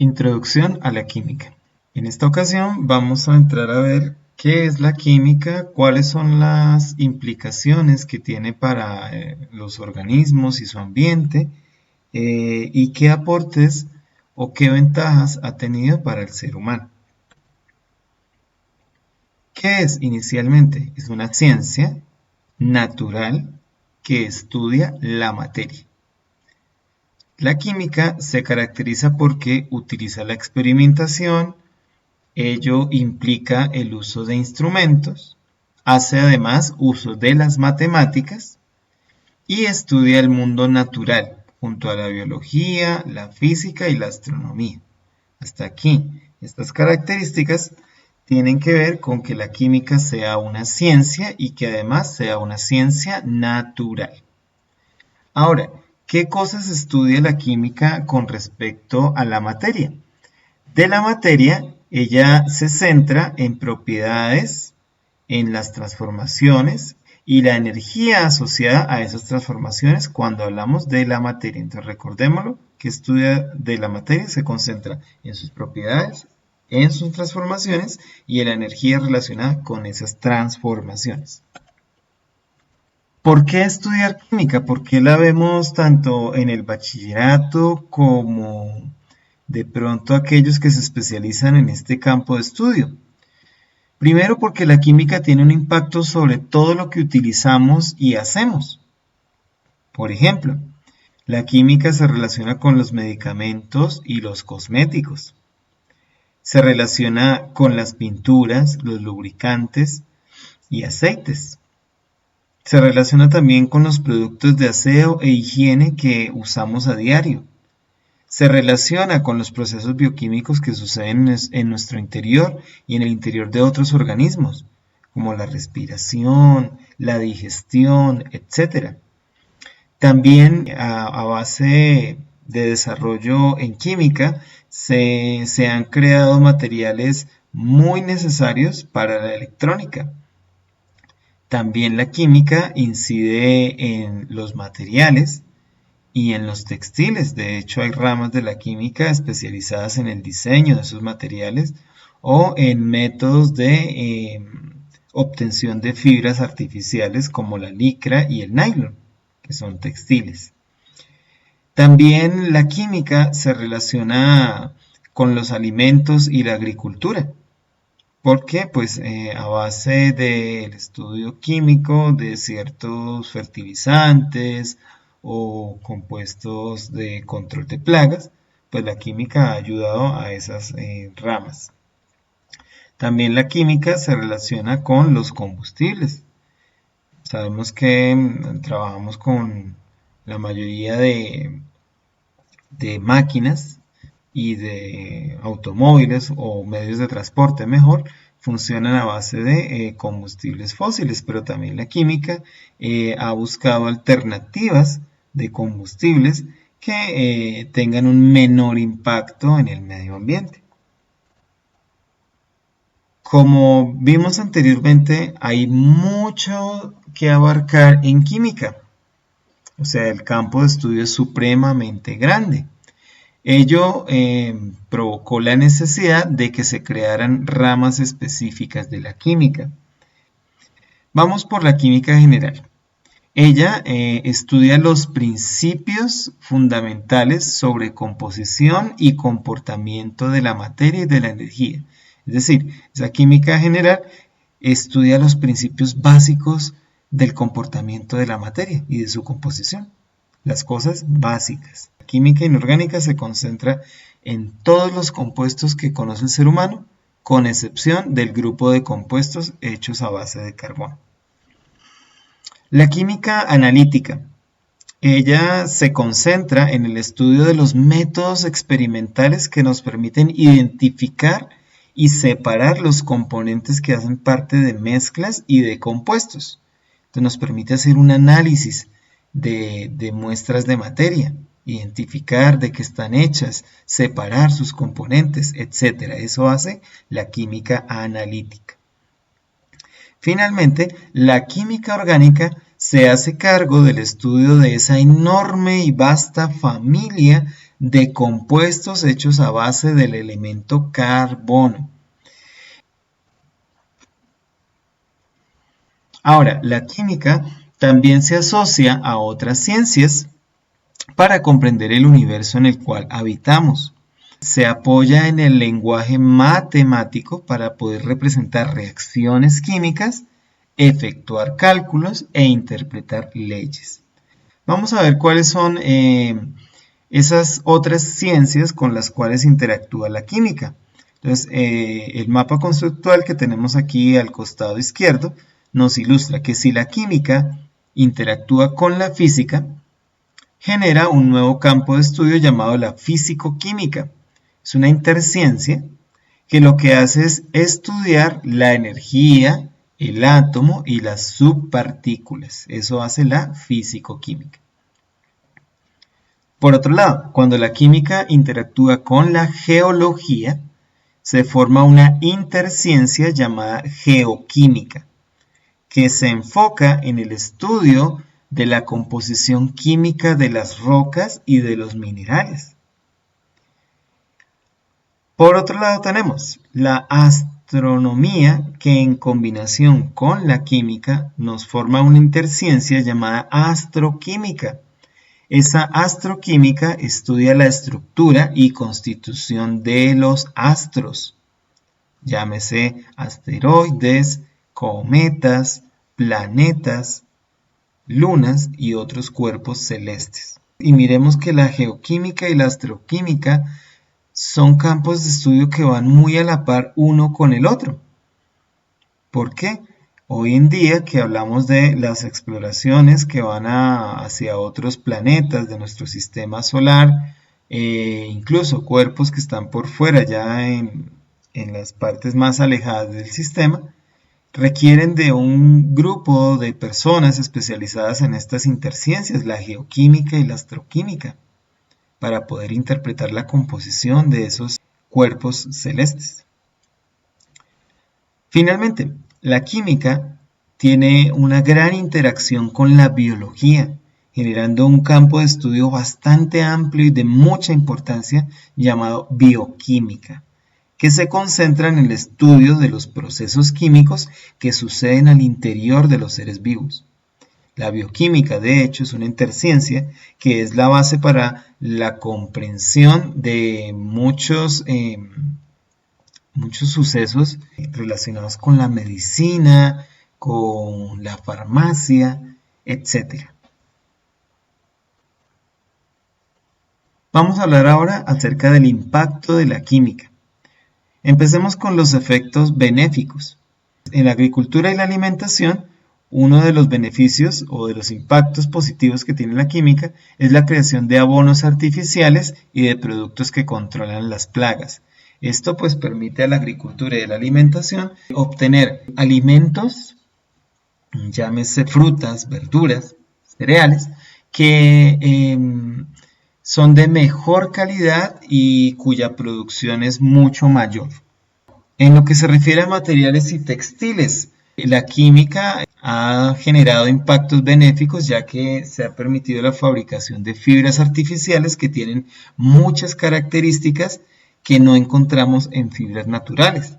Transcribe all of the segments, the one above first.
Introducción a la química. En esta ocasión vamos a entrar a ver qué es la química, cuáles son las implicaciones que tiene para los organismos y su ambiente, y qué aportes o qué ventajas ha tenido para el ser humano. ¿Qué es inicialmente? Es una ciencia natural que estudia la materia. La química se caracteriza porque utiliza la experimentación. Ello implica el uso de instrumentos, hace además uso de las matemáticas y estudia el mundo natural, junto a la biología, la física y la astronomía. Hasta aquí, estas características tienen que ver con que la química sea una ciencia y que además sea una ciencia natural. Ahora, ¿qué cosas estudia la química con respecto a la materia? De la materia, ella se centra en propiedades, en las transformaciones y la energía asociada a esas transformaciones cuando hablamos de la materia. Entonces recordémoslo, que estudia de la materia se concentra en sus propiedades, en sus transformaciones y en la energía relacionada con esas transformaciones. ¿Por qué estudiar química? ¿Por qué la vemos tanto en el bachillerato como de pronto aquellos que se especializan en este campo de estudio? Primero porque la química tiene un impacto sobre todo lo que utilizamos y hacemos. Por ejemplo, la química se relaciona con los medicamentos y los cosméticos. Se relaciona con las pinturas, los lubricantes y aceites. Se relaciona también con los productos de aseo e higiene que usamos a diario. Se relaciona con los procesos bioquímicos que suceden en nuestro interior y en el interior de otros organismos, como la respiración, la digestión, etc. También a base de desarrollo en química se han creado materiales muy necesarios para la electrónica. También la química incide en los materiales y en los textiles. De hecho, hay ramas de la química especializadas en el diseño de esos materiales o en métodos de obtención de fibras artificiales como la licra y el nylon, que son textiles. También la química se relaciona con los alimentos y la agricultura. Porque pues a base del estudio químico de ciertos fertilizantes o compuestos de control de plagas, pues la química ha ayudado a esas ramas. También la química se relaciona con los combustibles. Sabemos que trabajamos con la mayoría de máquinas y de automóviles o medios de transporte mejor, funcionan a base de combustibles fósiles, pero también la química ha buscado alternativas de combustibles que tengan un menor impacto en el medio ambiente. Como vimos anteriormente, hay mucho que abarcar en química, o sea, el campo de estudio es supremamente grande. Ello provocó la necesidad de que se crearan ramas específicas de la química. Vamos por la química general. Ella estudia los principios fundamentales sobre composición y comportamiento de la materia y de la energía. Es decir, esa química general estudia los principios básicos del comportamiento de la materia y de su composición. Las cosas básicas. La química inorgánica se concentra en todos los compuestos que conoce el ser humano, con excepción del grupo de compuestos hechos a base de carbón. La química analítica. Ella se concentra en el estudio de los métodos experimentales que nos permiten identificar y separar los componentes que hacen parte de mezclas y de compuestos. Entonces nos permite hacer un análisis de muestras de materia, identificar de qué están hechas, separar sus componentes, etc. Eso hace la química analítica. Finalmente, la química orgánica se hace cargo del estudio de esa enorme y vasta familia de compuestos hechos a base del elemento carbono. Ahora, la química también se asocia a otras ciencias para comprender el universo en el cual habitamos. Se apoya en el lenguaje matemático para poder representar reacciones químicas, efectuar cálculos e interpretar leyes. Vamos a ver cuáles son esas otras ciencias con las cuales interactúa la química. Entonces, el mapa conceptual que tenemos aquí al costado izquierdo nos ilustra que si la química interactúa con la física, genera un nuevo campo de estudio llamado la físico-química. Es una interciencia que lo que hace es estudiar la energía, el átomo y las subpartículas. Eso hace la físico-química. Por otro lado, cuando la química interactúa con la geología, se forma una interciencia llamada geoquímica, que se enfoca en el estudio de la composición química de las rocas y de los minerales. Por otro lado tenemos la astronomía, que en combinación con la química nos forma una interciencia llamada astroquímica. Esa astroquímica estudia la estructura y constitución de los astros, llámese asteroides, cometas, planetas, lunas y otros cuerpos celestes. Y miremos que la geoquímica y la astroquímica son campos de estudio que van muy a la par uno con el otro. ¿Por qué? Hoy en día que hablamos de las exploraciones que van hacia otros planetas de nuestro sistema solar, incluso cuerpos que están por fuera ya en las partes más alejadas del sistema, requieren de un grupo de personas especializadas en estas interciencias, la geoquímica y la astroquímica, para poder interpretar la composición de esos cuerpos celestes. Finalmente, la química tiene una gran interacción con la biología, generando un campo de estudio bastante amplio y de mucha importancia llamado bioquímica, que se concentra en el estudio de los procesos químicos que suceden al interior de los seres vivos. La bioquímica, de hecho, es una interciencia que es la base para la comprensión de muchos sucesos relacionados con la medicina, con la farmacia, etc. Vamos a hablar ahora acerca del impacto de la química. Empecemos con los efectos benéficos. En la agricultura y la alimentación, uno de los beneficios o de los impactos positivos que tiene la química es la creación de abonos artificiales y de productos que controlan las plagas. Esto pues permite a la agricultura y a la alimentación obtener alimentos, llámese frutas, verduras, cereales, que son de mejor calidad y cuya producción es mucho mayor. En lo que se refiere a materiales y textiles, la química ha generado impactos benéficos ya que se ha permitido la fabricación de fibras artificiales que tienen muchas características que no encontramos en fibras naturales.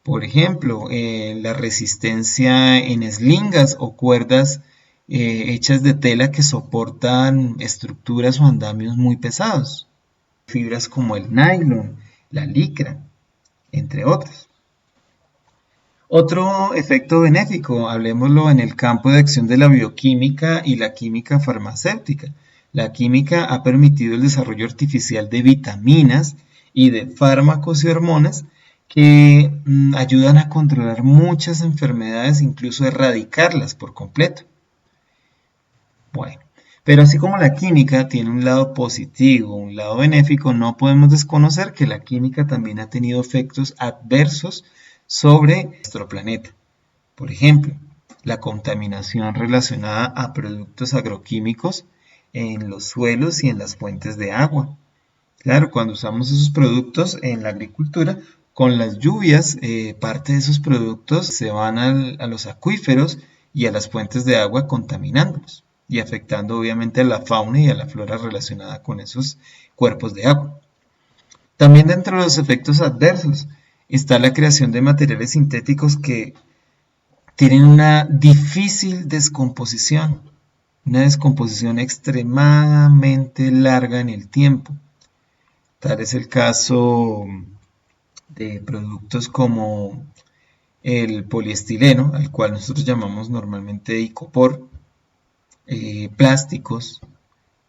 Por ejemplo, la resistencia en eslingas o cuerdas hechas de tela que soportan estructuras o andamios muy pesados. Fibras como el nylon, la licra, entre otros. Otro efecto benéfico, hablemoslo en el campo de acción de la bioquímica y la química farmacéutica. La química ha permitido el desarrollo artificial de vitaminas y de fármacos y hormonas que ayudan a controlar muchas enfermedades, incluso erradicarlas por completo. Bueno, pero así como la química tiene un lado positivo, un lado benéfico, no podemos desconocer que la química también ha tenido efectos adversos sobre nuestro planeta. Por ejemplo, la contaminación relacionada a productos agroquímicos en los suelos y en las fuentes de agua. Claro, cuando usamos esos productos en la agricultura, con las lluvias, parte de esos productos se van a los acuíferos y a las fuentes de agua contaminándolos. y afectando obviamente a la fauna y a la flora relacionada con esos cuerpos de agua. También dentro de los efectos adversos está la creación de materiales sintéticos que tienen una difícil descomposición, una descomposición extremadamente larga en el tiempo. Tal es el caso de productos como el poliestileno, al cual nosotros llamamos normalmente icopor, plásticos,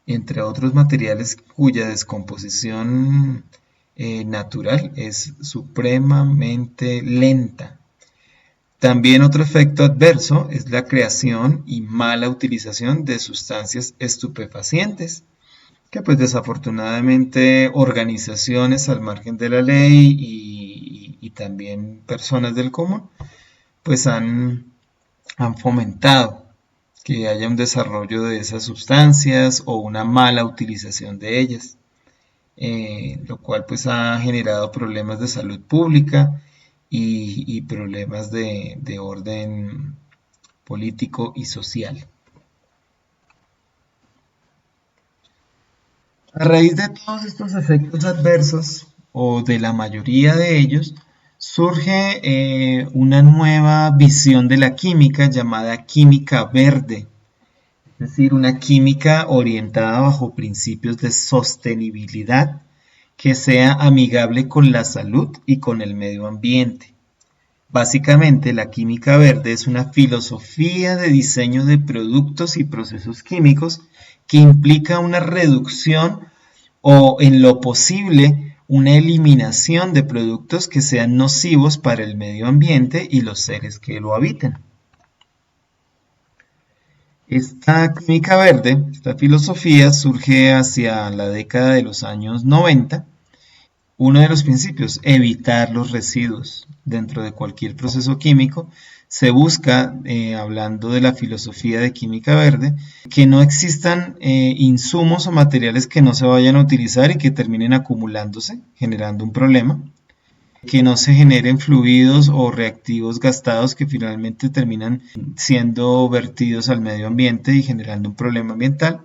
entre otros materiales cuya descomposición natural es supremamente lenta. También otro efecto adverso es la creación y mala utilización de sustancias estupefacientes, que pues desafortunadamente organizaciones al margen de la ley y también personas del común pues han fomentado que haya un desarrollo de esas sustancias o una mala utilización de ellas, lo cual pues ha generado problemas de salud pública y problemas de orden político y social. A raíz de todos estos efectos adversos, o de la mayoría de ellos, surge una nueva visión de la química llamada química verde, es decir, una química orientada bajo principios de sostenibilidad que sea amigable con la salud y con el medio ambiente. Básicamente, la química verde es una filosofía de diseño de productos y procesos químicos que implica una reducción o, en lo posible, una eliminación de productos que sean nocivos para el medio ambiente y los seres que lo habitan. Esta química verde, esta filosofía surge hacia la década de los años 90. Uno de los principios, evitar los residuos dentro de cualquier proceso químico. Se busca, hablando de la filosofía de química verde, que no existan insumos o materiales que no se vayan a utilizar y que terminen acumulándose, generando un problema. Que no se generen fluidos o reactivos gastados que finalmente terminan siendo vertidos al medio ambiente y generando un problema ambiental.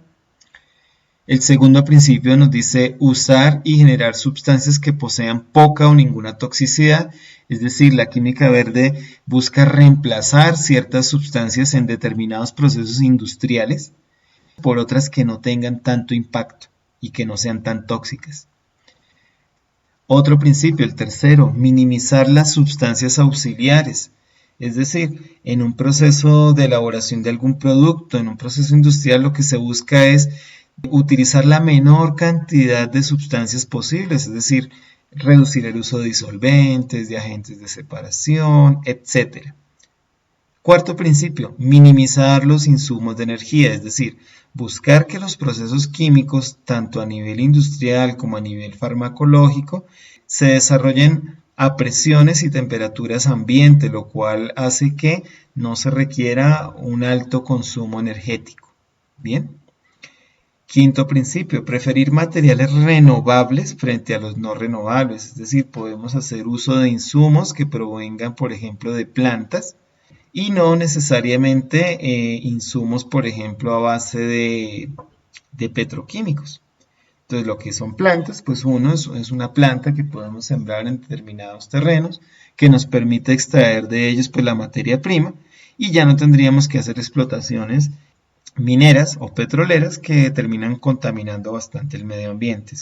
El segundo principio nos dice usar y generar sustancias que posean poca o ninguna toxicidad, es decir, la química verde busca reemplazar ciertas sustancias en determinados procesos industriales por otras que no tengan tanto impacto y que no sean tan tóxicas. Otro principio, el tercero, minimizar las sustancias auxiliares. Es decir, en un proceso de elaboración de algún producto, en un proceso industrial, lo que se busca es utilizar la menor cantidad de sustancias posibles, es decir, reducir el uso de disolventes, de agentes de separación, etc. Cuarto principio, minimizar los insumos de energía, es decir, buscar que los procesos químicos, tanto a nivel industrial como a nivel farmacológico, se desarrollen a presiones y temperaturas ambiente, lo cual hace que no se requiera un alto consumo energético. Bien. Quinto principio, preferir materiales renovables frente a los no renovables, es decir, podemos hacer uso de insumos que provengan, por ejemplo, de plantas y no necesariamente insumos, por ejemplo, a base de petroquímicos. Entonces, lo que son plantas, pues uno es una planta que podemos sembrar en determinados terrenos que nos permite extraer de ellos pues la materia prima y ya no tendríamos que hacer explotaciones mineras o petroleras que terminan contaminando bastante el medio ambiente.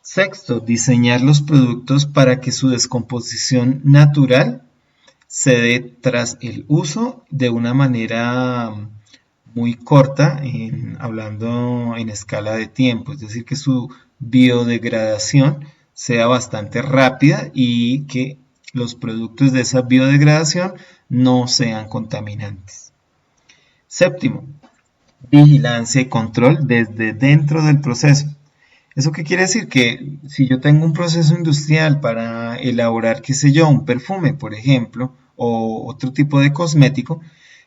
Sexto, diseñar los productos para que su descomposición natural se dé tras el uso de una manera muy corta, hablando en escala de tiempo, es decir, que su biodegradación sea bastante rápida y que los productos de esa biodegradación no sean contaminantes. Séptimo, vigilancia y control desde dentro del proceso. ¿Eso qué quiere decir? Que si yo tengo un proceso industrial para elaborar, qué sé yo, un perfume, por ejemplo, o otro tipo de cosmético,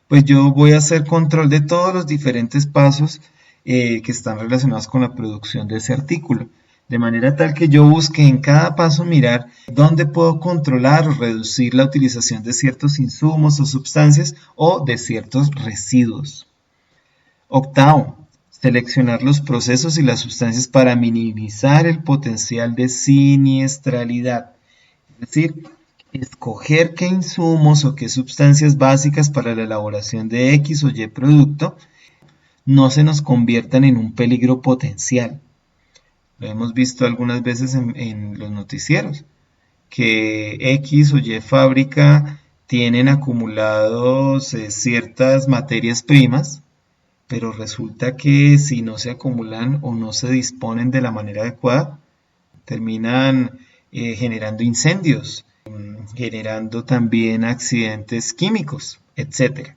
pues yo voy a hacer control de todos los diferentes pasos que están relacionados con la producción de ese artículo. De manera tal que yo busque en cada paso mirar dónde puedo controlar o reducir la utilización de ciertos insumos o sustancias o de ciertos residuos. Octavo, seleccionar los procesos y las sustancias para minimizar el potencial de siniestralidad. Es decir, escoger qué insumos o qué sustancias básicas para la elaboración de X o Y producto no se nos conviertan en un peligro potencial. Lo hemos visto algunas veces en los noticieros, que X o Y fábrica tienen acumulados ciertas materias primas, pero resulta que si no se acumulan o no se disponen de la manera adecuada, terminan generando incendios, generando también accidentes químicos, etc.